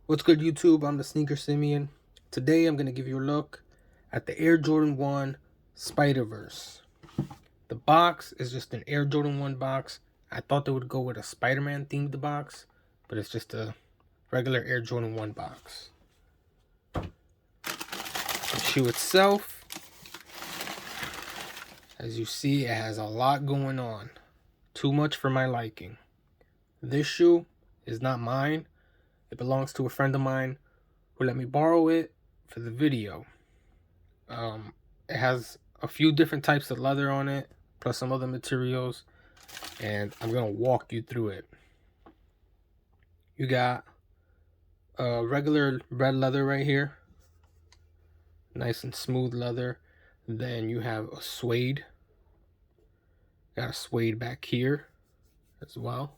What's good, YouTube? I'm the Sneaker Simeon. Today I'm going to give you a look at the Air Jordan 1 Spider-Verse. The box is just an Air Jordan 1 box. I thought they would go with a Spider-Man themed box, but it's just a regular Air Jordan 1 box. The shoe itself, as you see, it has a lot going on. Too much for my liking. This shoe is not mine. It belongs to a friend of mine who let me borrow it for the video. It has a few different types of leather on it, plus some other materials, and I'm gonna walk you through it. You got a regular red leather right here, nice and smooth leather. Then you have a suede. Got a suede back here as well.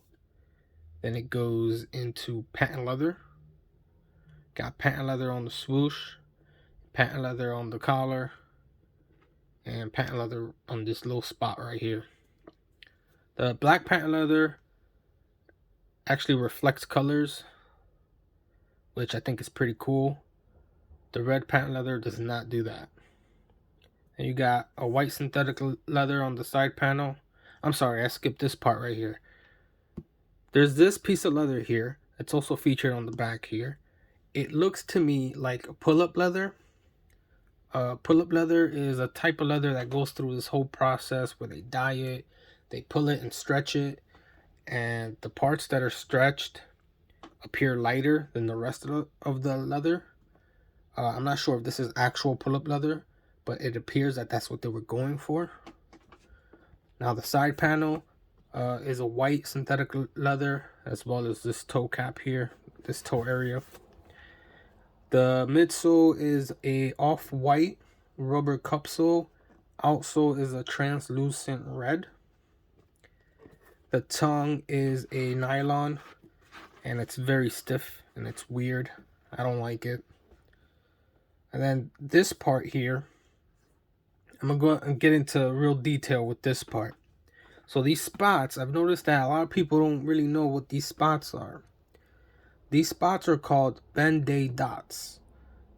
Then it goes into patent leather. Got patent leather on the swoosh, patent leather on the collar, and patent leather on this little spot right here. The black patent leather actually reflects colors, which I think is pretty cool. The red patent leather does not do that. And you got a white synthetic leather on the side panel. I'm sorry, I skipped this part right here. There's this piece of leather here. It's also featured on the back here. It looks to me like a pull-up leather. Pull-up leather is a type of leather that goes through this whole process where they dye it, they pull it and stretch it, and the parts that are stretched appear lighter than the rest of the leather. I'm not sure if this is actual pull-up leather, but it appears that that's what they were going for. Now the side panel is a white synthetic leather, as well as this toe cap here, this toe area. The midsole is a off-white rubber cup sole. Outsole is a translucent red. The tongue is a nylon, and it's very stiff and it's weird. I don't like it. And then this part here, I'm gonna go and get into real detail with this part. So these spots, I've noticed that a lot of people don't really know what these spots are. These spots are called Ben-Day dots.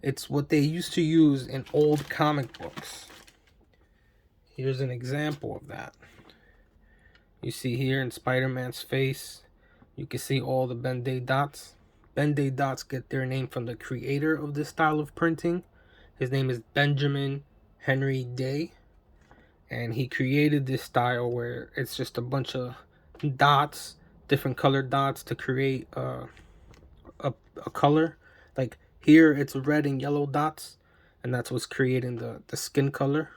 It's what they used to use in old comic books. Here's an example of that. You see here in Spider-Man's face, you can see all the Ben-Day dots. Ben-Day dots get their name from the creator of this style of printing. His name is Benjamin Henry Day. And he created this style where it's just a bunch of dots, different colored dots to create a color. Like here it's red and yellow dots, and that's what's creating the skin color.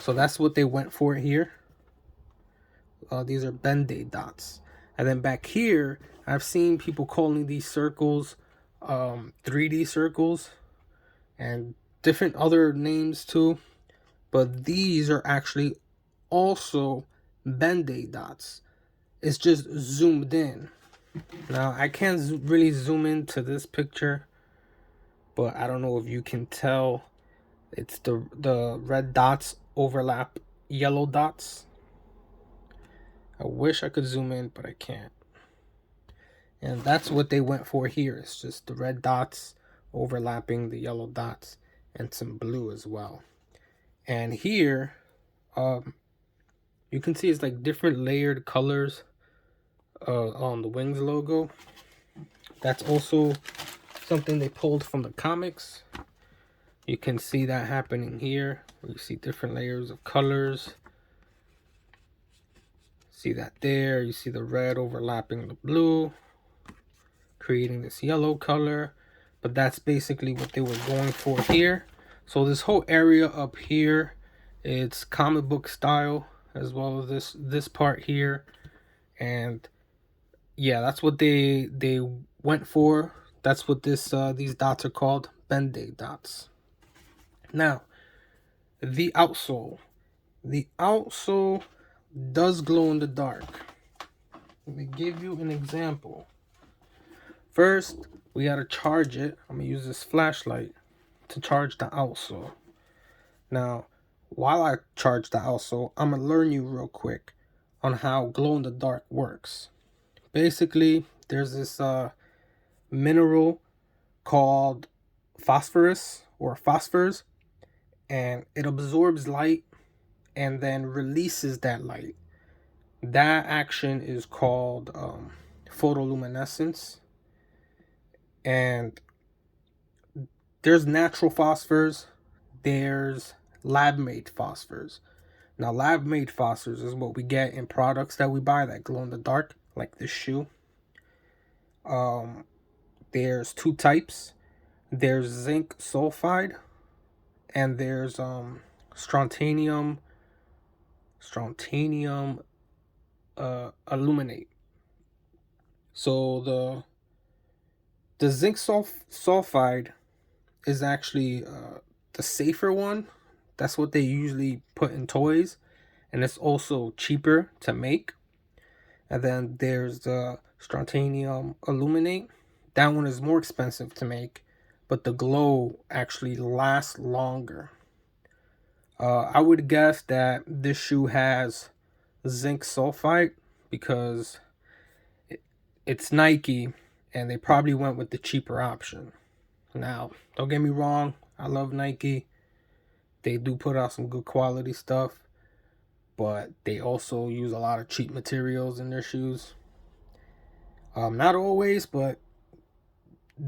So that's what they went for here. These are Ben-Day dots. And then back here, I've seen people calling these circles 3D circles and different other names too. But these are actually also Ben-Day dots. It's just zoomed in. Now, I can't really zoom into this picture, but I don't know if you can tell. It's the red dots overlap yellow dots. I wish I could zoom in, but I can't. And that's what they went for here. It's just the red dots overlapping the yellow dots and some blue as well. And here, you can see it's like different layered colors on the Wings logo. That's also something they pulled from the comics. You can see that happening here. You see different layers of colors. See that there. You see the red overlapping the blue, creating this yellow color. But that's basically what they were going for here. So this whole area up here, it's comic book style, as well as this part here. And yeah, that's what they went for. That's what these dots are called, Ben-Day dots. Now, the outsole. The outsole does glow in the dark. Let me give you an example. First, we gotta charge it. I'm gonna use this flashlight to charge the outsole. Now, while I charge the outsole, I'm gonna learn you real quick on how glow in the dark works. Basically, there's this mineral called phosphorus or phosphors, and it absorbs light and then releases that light. That action is called photoluminescence. And there's natural phosphors, there's lab-made phosphors. Now, lab-made phosphors is what we get in products that we buy that glow in the dark, like this shoe. There's two types. There's zinc sulfide, and there's strontium aluminate. So the zinc sulfide is actually the safer one. That's what they usually put in toys, and it's also cheaper to make. And then there's the strontium aluminate. That one is more expensive to make, but the glow actually lasts longer. I would guess that this shoe has zinc sulfide because it's Nike, and they probably went with the cheaper option. Now, don't get me wrong, I love Nike. They do put out some good quality stuff, but they also use a lot of cheap materials in their shoes. Not always, but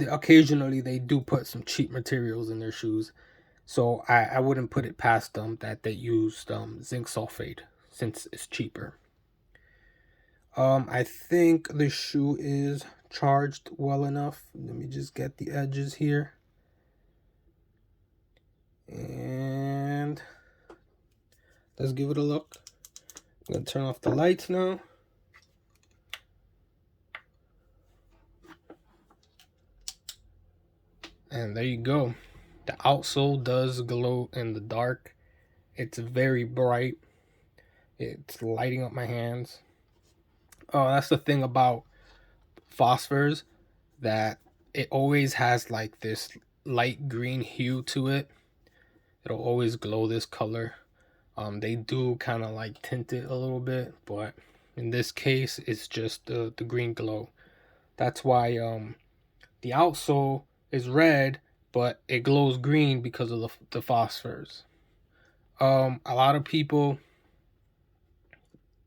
occasionally they do put some cheap materials in their shoes. So I wouldn't put it past them that they used zinc sulfate since it's cheaper. I think the shoe is charged well enough. Let me just get the edges here. And let's give it a look. I'm going to turn off the lights now. And there you go. The outsole does glow in the dark. It's very bright. It's lighting up my hands. Oh, that's the thing about phosphors, that it always has like this light green hue to it. It'll always glow this color. They do kind of like tint it a little bit, but in this case, it's just the green glow. That's why the outsole is red, but it glows green because of the phosphors. A lot of people,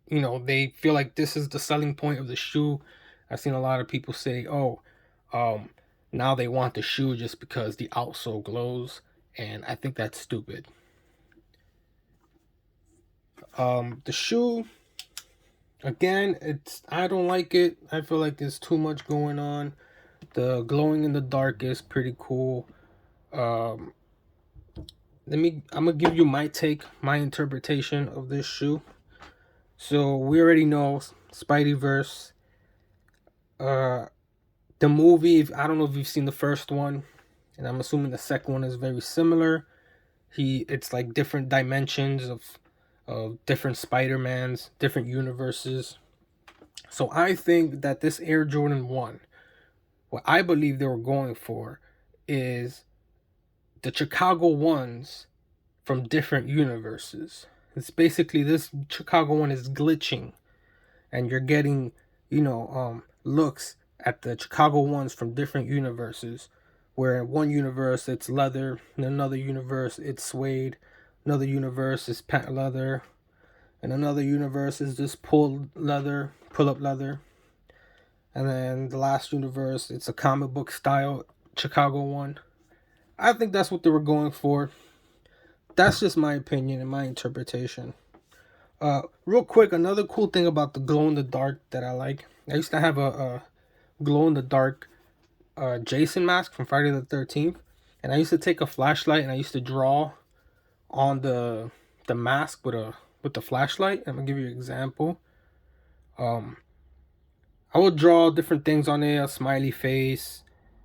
they feel like this is the selling point of the shoe. I've seen a lot of people say, oh, now they want the shoe just because the outsole glows, and I think that's stupid. The shoe, again, I don't like it. I feel like there's too much going on. The glowing in the dark is pretty cool. I'm gonna give you my take, my interpretation of this shoe. So we already know Spideyverse. The movie, I don't know if you've seen the first one, and I'm assuming the second one is very similar. It's like different dimensions of different Spider-Mans, different universes. So I think that this Air Jordan 1, what I believe they were going for is the Chicago ones from different universes. It's basically, this Chicago one is glitching, and you're getting, looks at the Chicago ones from different universes. Where in one universe it's leather, in another universe it's suede, another universe is patent leather, and another universe is just pull up leather. And then the last universe, it's a comic book style Chicago one. I think that's what they were going for. That's just my opinion and my interpretation. Real quick, another cool thing about the glow in the dark that I like. I used to have a glow in the dark Jason mask from Friday the 13th, and I used to take a flashlight and I used to draw on the mask with the flashlight. I'm gonna give you an example. I would draw different things on it, a smiley face.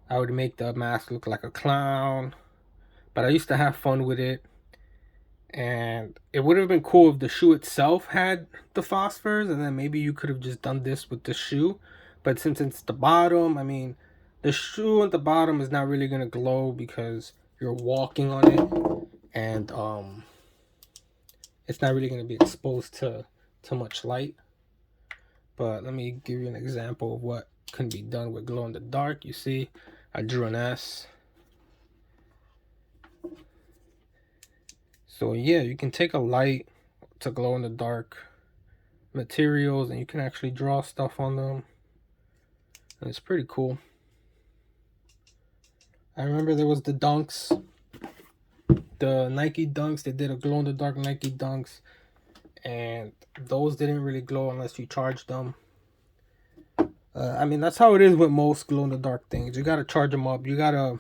I would make the mask look like a clown, but I used to have fun with it. And it would have been cool if the shoe itself had the phosphors, and then maybe you could have just done this with the shoe. But since it's the bottom, I mean, the shoe at the bottom is not really going to glow because you're walking on it, and it's not really going to be exposed to much light. But let me give you an example of what Couldn't be done with glow in the dark. You see, I drew an S. So yeah, you can take a light to glow in the dark materials and you can actually draw stuff on them. And it's pretty cool. I remember there was the Dunks, the Nike Dunks. They did a glow in the dark Nike Dunks, and those didn't really glow unless you charged them. I mean, that's how it is with most glow in the dark things. You gotta charge them up. The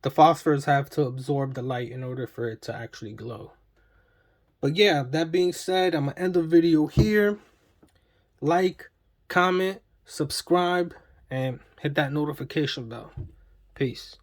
phosphors have to absorb the light in order for it to actually glow. But yeah, that being said, I'm gonna end the video here. Like, comment, subscribe, and hit that notification bell. Peace.